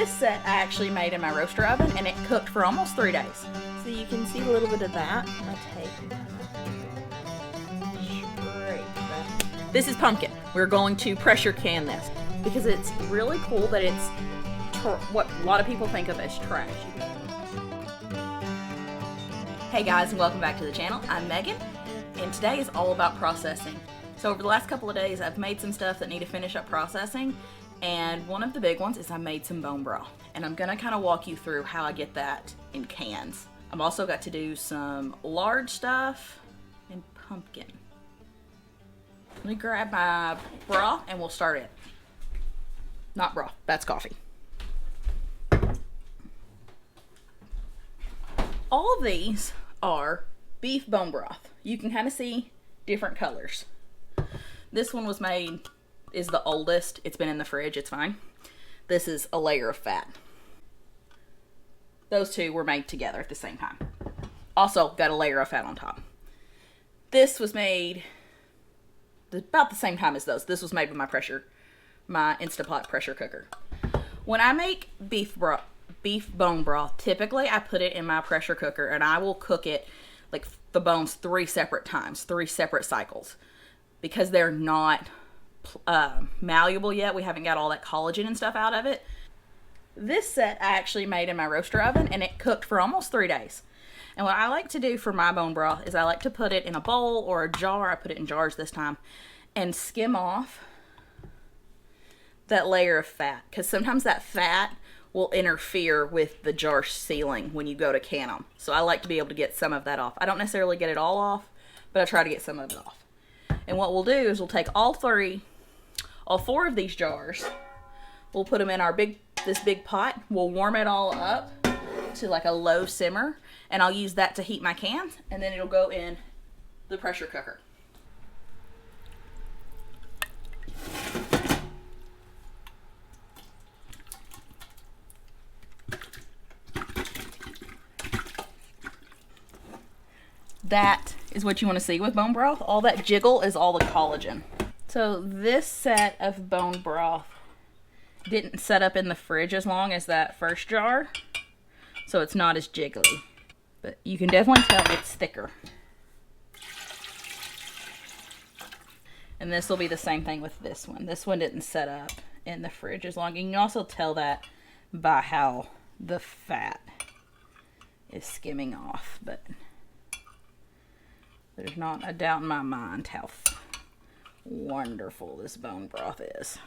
This set I actually made in my roaster oven, and it cooked for almost 3 days. So you can see a little bit of that. I take scrape that. This is pumpkin. We're going to pressure can this because it's really cool that it's what a lot of people think of as trash. Hey guys, and welcome back to the channel. I'm Megan, and today is all about processing. So over the last couple of days, I've made some stuff that need to finish up processing, and one of the big ones is I made some bone broth, and I'm gonna kind of walk you through how I get that in cans. I've also got to do some lard stuff and pumpkin. Let me grab my broth and we'll start it. Not broth, that's coffee. All of these are beef bone broth. You can kind of see different colors. This one was made, is the oldest. It's been in the fridge, it's fine. This is a layer of fat. Those two were made together at the same time. Also got a layer of fat on top. This was made about the same time as those. This was made with my Instapot pressure cooker. When I make beef bone broth, typically I put it in my pressure cooker and I will cook it like the bones 3 separate times, 3 separate cycles, because they're not malleable yet. We haven't got all that collagen and stuff out of it. This set I actually made in my roaster oven, and it cooked for almost 3 days. And what I like to do for my bone broth is I like to put it in a bowl or a jar. I put it in jars this time, and skim off that layer of fat, because sometimes that fat will interfere with the jar sealing when you go to can them. So I like to be able to get some of that off. I don't necessarily get it all off, but I try to get some of it off. And what we'll do is we'll take all 4 of these jars. We'll put them in this big pot. We'll warm it all up to like a low simmer, and I'll use that to heat my cans, and then it'll go in the pressure cooker. That is what you want to see with bone broth. All that jiggle is all the collagen. So this set of bone broth didn't set up in the fridge as long as that first jar, so it's not as jiggly. But you can definitely tell it's thicker. And this will be the same thing with this one. This one didn't set up in the fridge as long. You can also tell that by how the fat is skimming off, but there's not a doubt in my mind how wonderful this bone broth is.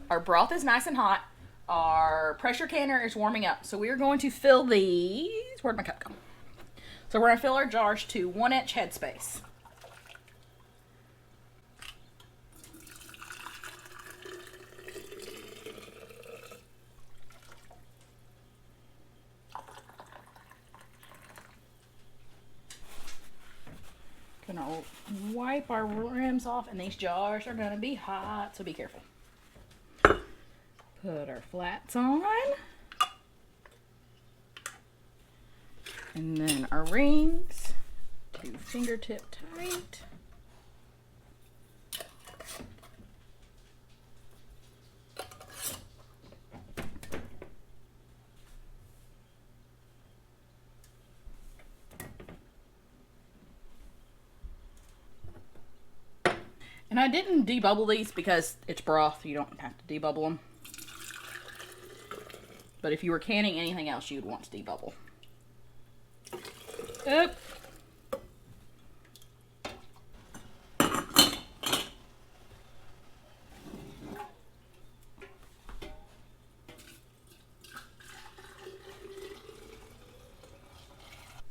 Our broth is nice and hot. Our pressure canner is warming up. So we are going to fill these. Where'd my cup go? So we're going to fill our jars to 1-inch headspace. Gonna wipe our rims off, and these jars are gonna be hot, so be careful. Put our flats on. And then our rings to fingertip tight. And I didn't debubble these because it's broth. You don't have to debubble them. But if you were canning anything else, you'd want to debubble. Oop.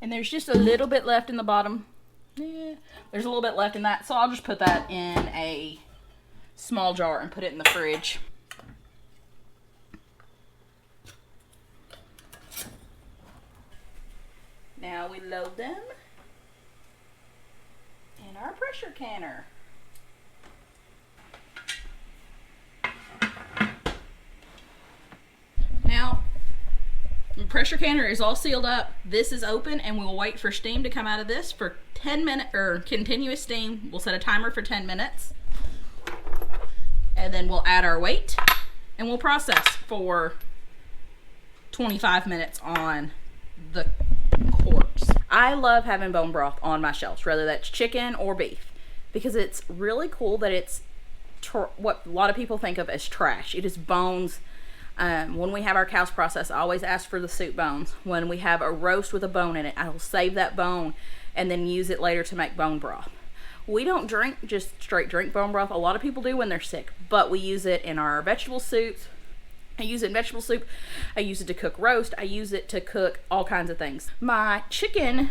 And there's just a little bit left in the bottom. Yeah, there's a little bit left in that, so I'll just put that in a small jar and put it in the fridge. Now we load them in our pressure canner. pressure canner is all sealed up. This is open, and we'll wait for steam to come out of this for 10 minutes, or continuous steam. We'll set a timer for 10 minutes. And then we'll add our weight, and we'll process for 25 minutes on the quarts. I love having bone broth on my shelves, whether that's chicken or beef, because it's really cool that it's what a lot of people think of as trash. It is bones. When we have our cows process, I always ask for the soup bones. When we have a roast with a bone in it, I will save that bone and then use it later to make bone broth. We don't just straight drink bone broth. A lot of people do when they're sick, but we use it in our vegetable soups. I use it in vegetable soup. I use it to cook roast. I use it to cook all kinds of things. My chicken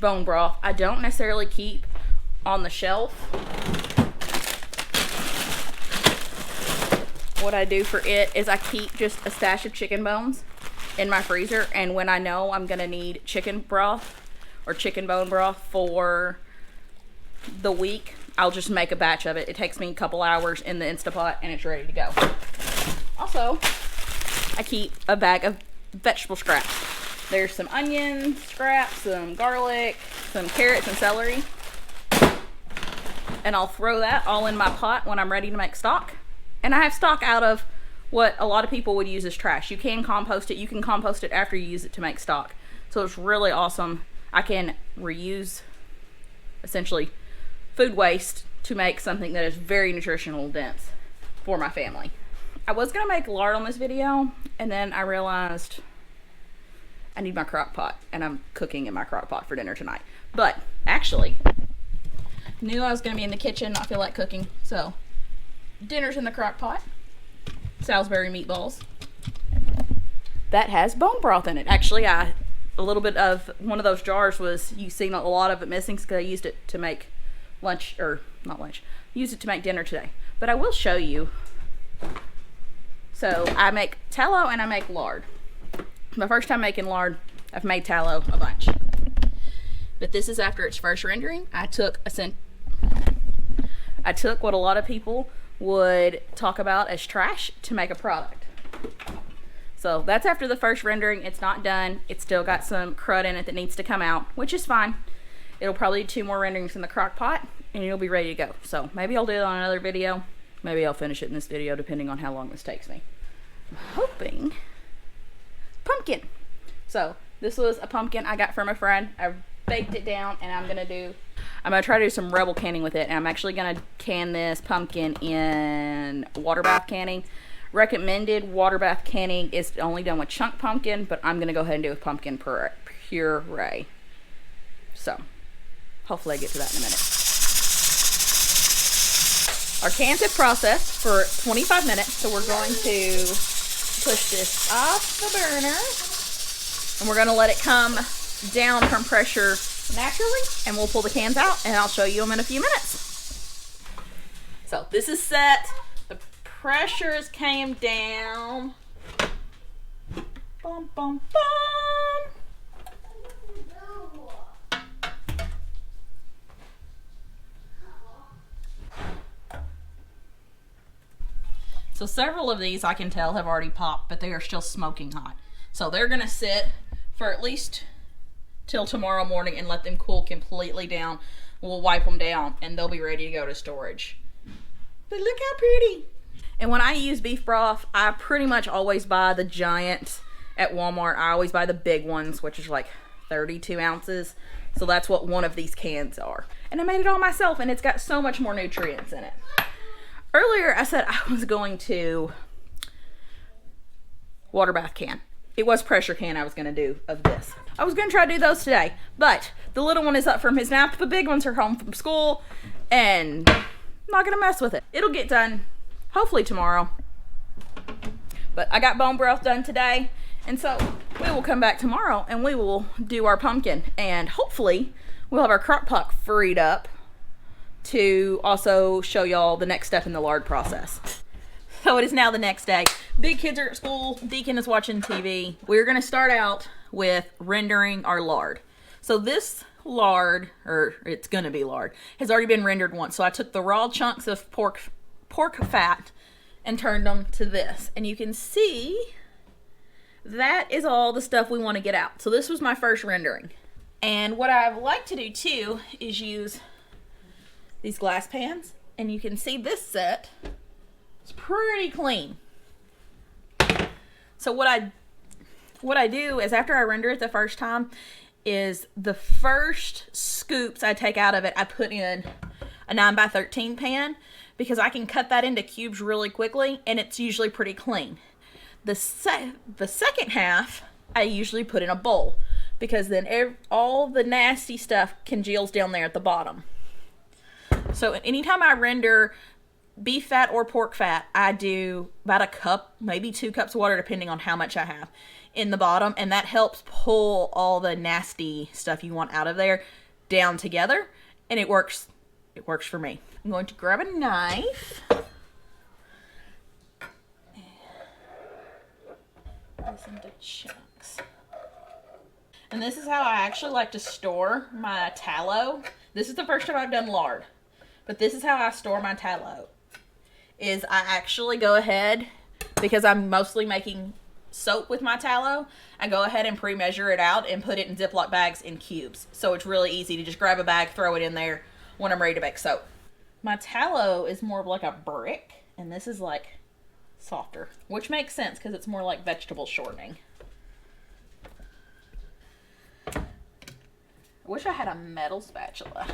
bone broth, I don't necessarily keep on the shelf. What I do for it is I keep just a stash of chicken bones in my freezer, and when I know I'm gonna need chicken broth or chicken bone broth for the week, I'll just make a batch of it. It takes me a couple hours in the Instapot and it's ready to go. Also, I keep a bag of vegetable scraps. There's some onion scraps, some garlic, some carrots and celery, and I'll throw that all in my pot when I'm ready to make stock. And I have stock out of what a lot of people would use as trash. You can compost it. You can compost it after you use it to make stock. So it's really awesome. I can reuse, essentially, food waste to make something that is very nutritional dense for my family. I was going to make lard on this video, and then I realized I need my crock pot, and I'm cooking in my crock pot for dinner tonight. But actually, knew I was going to be in the kitchen, not feel like cooking, so dinner's in the crock pot. Salisbury meatballs. That has bone broth in it. Actually, a little bit of one of those jars was, you seen a lot of it missing because I used it to make lunch, or not lunch, used it to make dinner today. But I will show you. So I make tallow and I make lard. My first time making lard, I've made tallow a bunch. But this is after its first rendering. I took what a lot of people would talk about as trash to make a product. So that's after the first rendering. It's not done. It's still got some crud in it that needs to come out, which is fine. It'll probably do 2 more renderings in the crock pot and it'll be ready to go. So maybe I'll do it on another video. Maybe I'll finish it in this video depending on how long this takes me. I'm hoping pumpkin. So this was a pumpkin I got from a friend. I baked it down and I'm gonna try to do some rebel canning with it, and I'm actually gonna can this pumpkin in water bath canning. Recommended water bath canning is only done with chunk pumpkin, but I'm gonna go ahead and do a pumpkin puree. So hopefully I get to that in a minute. Our cans have processed for 25 minutes, so we're going to push this off the burner, and we're gonna let it come down from pressure naturally, and we'll pull the cans out and I'll show you them in a few minutes. So this is set. The pressures came down. Bum, bum, bum. So several of these I can tell have already popped, but they are still smoking hot. So they're gonna sit for at least till tomorrow morning and let them cool completely down. We'll wipe them down and they'll be ready to go to storage. But look how pretty. And when I use beef broth, I pretty much always buy the giant at Walmart. I always buy the big ones, which is like 32 ounces. So that's what one of these cans are. And I made it all myself, and it's got so much more nutrients in it. Earlier I said I was going to water bath can. It was pressure can I was going to do of this. I was going to try to do those today, but the little one is up from his nap. The big ones are home from school, and I'm not going to mess with it. It'll get done hopefully tomorrow. But I got bone broth done today, and so we will come back tomorrow and we will do our pumpkin, and hopefully we'll have our crock pot freed up to also show y'all the next step in the lard process. So it is now the next day. Big kids are at school. Deacon is watching TV. We're going to start out with rendering our lard. So this lard, or it's going to be lard, has already been rendered once. So I took the raw chunks of pork fat and turned them to this. And you can see that is all the stuff we want to get out. So this was my first rendering. And what I like to do too is use these glass pans. And you can see this set is pretty clean. So what I do is after I render it the first time is the first scoops I take out of it, I put in a 9x13 pan because I can cut that into cubes really quickly and it's usually pretty clean. The second half I usually put in a bowl because then all the nasty stuff congeals down there at the bottom. So anytime I render beef fat or pork fat, I do about a cup, maybe 2 cups of water, depending on how much I have in the bottom. And that helps pull all the nasty stuff you want out of there down together. And it works for me. I'm going to grab a knife. This into chunks. And this is how I actually like to store my tallow. This is the first time I've done lard. But this is how I store my tallow. Is I actually go ahead, because I'm mostly making soap with my tallow, I go ahead and pre-measure it out and put it in Ziploc bags in cubes. So it's really easy to just grab a bag, throw it in there when I'm ready to make soap. My tallow is more of like a brick, and this is like softer, which makes sense because it's more like vegetable shortening. I wish I had a metal spatula.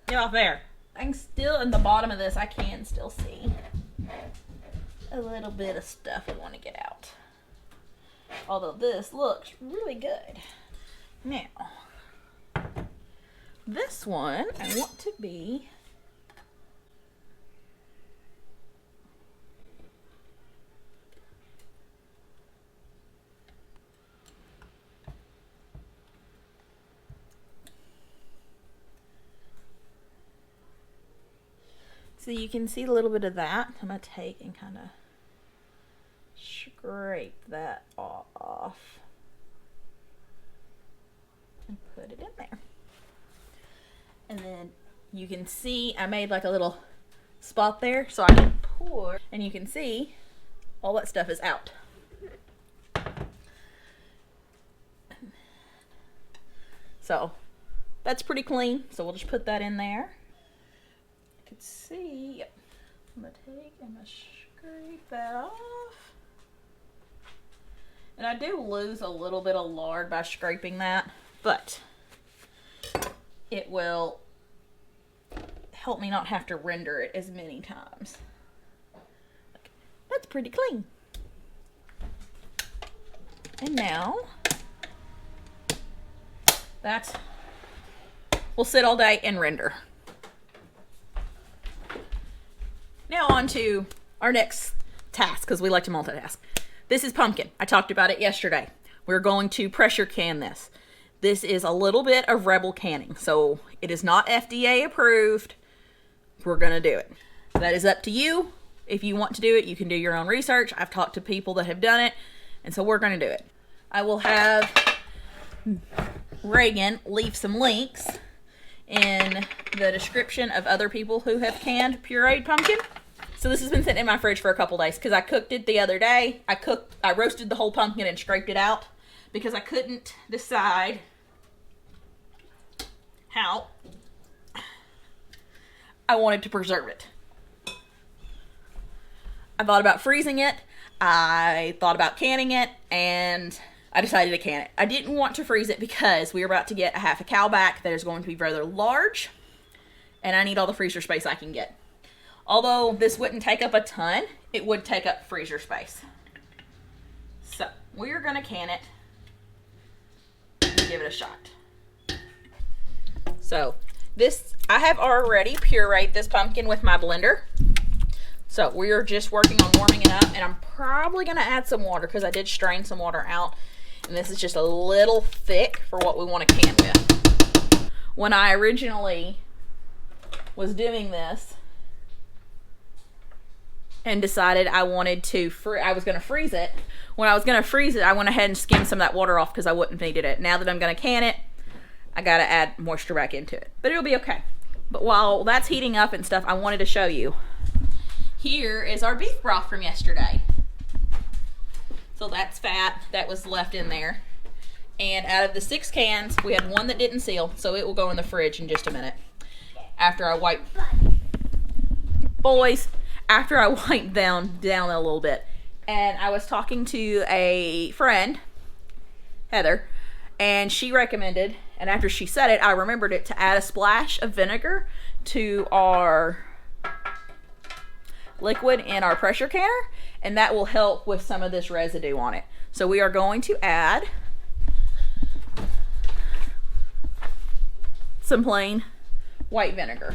Get off there. I'm still in the bottom of this. I can still see a little bit of stuff I want to get out. Although this looks really good. Now, this one I want to be so you can see a little bit of that. I'm going to take and kind of scrape that off and put it in there. And then you can see I made like a little spot there so I can pour, and you can see all that stuff is out. So that's pretty clean. So we'll just put that in there. Could see, yep. I'm gonna take and scrape that off. And I do lose a little bit of lard by scraping that, but it will help me not have to render it as many times. That's pretty clean. And now that will sit all day and render. Now on to our next task, because we like to multitask. This is pumpkin. I talked about it yesterday. We're going to pressure can this. This is a little bit of rebel canning, so it is not FDA approved. We're going to do it. That is up to you. If you want to do it, you can do your own research. I've talked to people that have done it, and so we're going to do it. I will have Reagan leave some links in the description of other people who have canned pureed pumpkin. So this has been sitting in my fridge for a couple days because I cooked it the other day. I roasted the whole pumpkin and scraped it out because I couldn't decide how I wanted to preserve it. I thought about freezing it, I thought about canning it, and I decided to can it. I didn't want to freeze it because we are about to get a half a cow back that is going to be rather large, and I need all the freezer space I can get. Although this wouldn't take up a ton, it would take up freezer space. So we're gonna can it and give it a shot. So this, I have already pureed this pumpkin with my blender. So we are just working on warming it up, and I'm probably gonna add some water because I did strain some water out, and this is just a little thick for what we want to can with. When I originally was doing this and decided I wanted to, I was gonna freeze it. When I was gonna freeze it, I went ahead and skimmed some of that water off because I wouldn't have needed it. Now that I'm gonna can it, I gotta add moisture back into it, but it'll be okay. But while that's heating up and stuff, I wanted to show you Here is our beef broth from yesterday. So that's fat that was left in there. And out of the 6 cans, we had 1 that didn't seal, so it will go in the fridge in just a minute. After I wipe, after I wipe down a little bit. And I was talking to a friend, Heather, and she recommended, and after she said it, I remembered it, to add a splash of vinegar to our liquid in our pressure canner, and that will help with some of this residue on it. So we are going to add some plain white vinegar.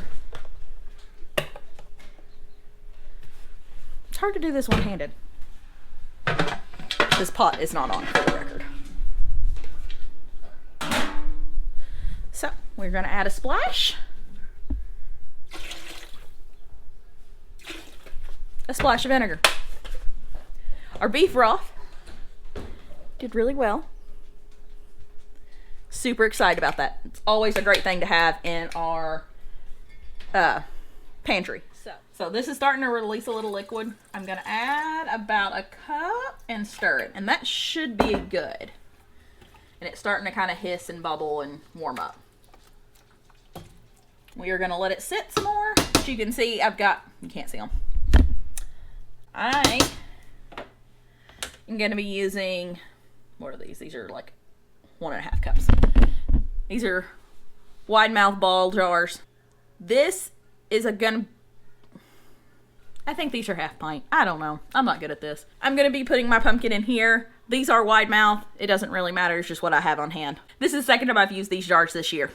It's hard to do this one-handed. This pot is not on, for the record. So we're going to add a splash. A splash of vinegar. Our beef broth did really well. Super excited about that. It's always a great thing to have in our pantry. So this is starting to release a little liquid. I'm going to add about a cup and stir it. And that should be good. And it's starting to kind of hiss and bubble and warm up. We are going to let it sit some more. As you can see, you can't see them. I am going to be using, what are these? These are like 1.5 cups. These are wide mouth ball jars. This is I think these are half pint. I don't know. I'm not good at this. I'm going to be putting my pumpkin in here. These are wide mouth. It doesn't really matter. It's just what I have on hand. This is the second time I've used these jars this year.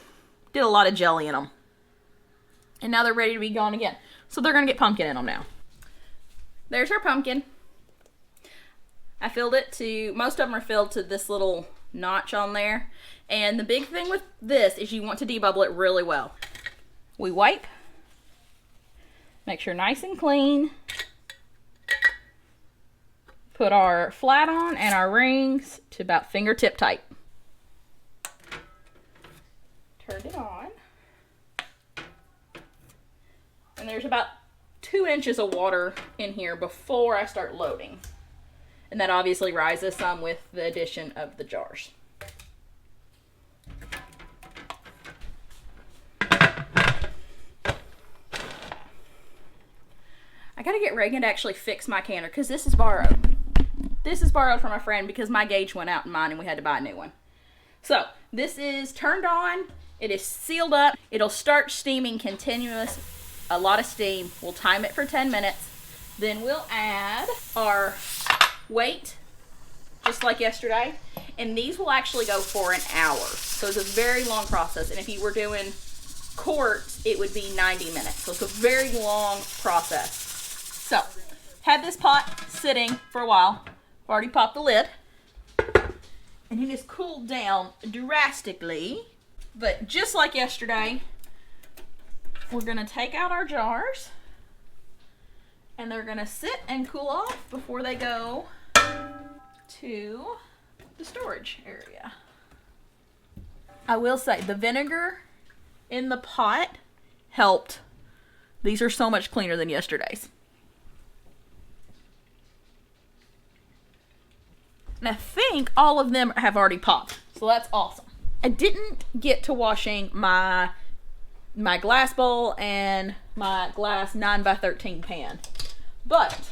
Did a lot of jelly in them. And now they're ready to be gone again. So they're going to get pumpkin in them now. There's our pumpkin. I filled it to, most of them are filled to this little notch on there. And the big thing with this is you want to debubble it really well. We wipe. Make sure nice and clean. Put our flat on and our rings to about fingertip tight. Turn it on. And there's about 2 inches of water in here before I start loading. And that obviously rises some with the addition of the jars. I gotta get Reagan to actually fix my canner because this is borrowed. This is borrowed from a friend because my gauge went out in mine and we had to buy a new one. So this is turned on. It is sealed up. It'll start steaming continuous. A lot of steam. We'll time it for 10 minutes. Then we'll add our weight, just like yesterday. And these will actually go for an hour. So it's a very long process. And if you were doing quarts, it would be 90 minutes. So it's a very long process. So, had this pot sitting for a while. I've already popped the lid. And it has cooled down drastically. But just like yesterday, we're going to take out our jars. And they're going to sit and cool off before they go to the storage area. I will say, the vinegar in the pot helped. These are so much cleaner than yesterday's. And I think all of them have already popped. So that's awesome. I didn't get to washing my glass bowl and my glass 9x13 pan. But,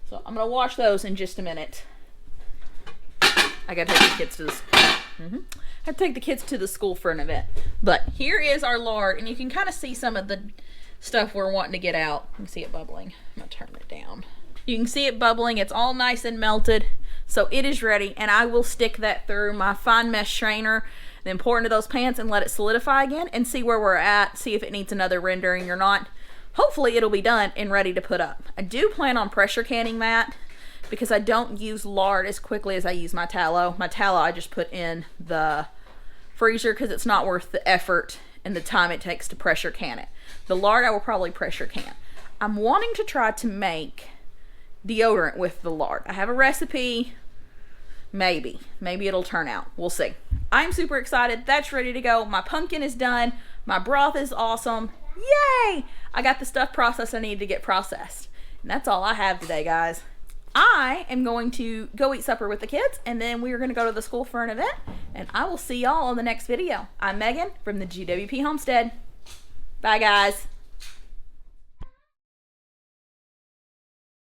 so I'm going to wash those in just a minute. I got to take the kids to the school. I had to take the kids to the school for an event. But here is our lard. And you can kind of see some of the stuff we're wanting to get out. You can see it bubbling. I'm going to turn it down. You can see it bubbling. It's all nice and melted. So it is ready, and I will stick that through my fine mesh strainer, then pour into those pans and let it solidify again and see where we're at, see if it needs another rendering or not. Hopefully it'll be done and ready to put up. I do plan on pressure canning that because I don't use lard as quickly as I use my tallow. My tallow I just put in the freezer because it's not worth the effort and the time it takes to pressure can it. The lard I will probably pressure can. I'm wanting to try to make deodorant with the lard. I have a recipe. Maybe it'll turn out. We'll see. I'm super excited. That's ready to go. My pumpkin is done. My broth is awesome. Yay! I got the stuff processed I needed to get processed. And that's all I have today, guys. I am going to go eat supper with the kids, and then we are going to go to the school for an event, and I will see y'all on the next video. I'm Megan from the GWP Homestead. Bye, guys.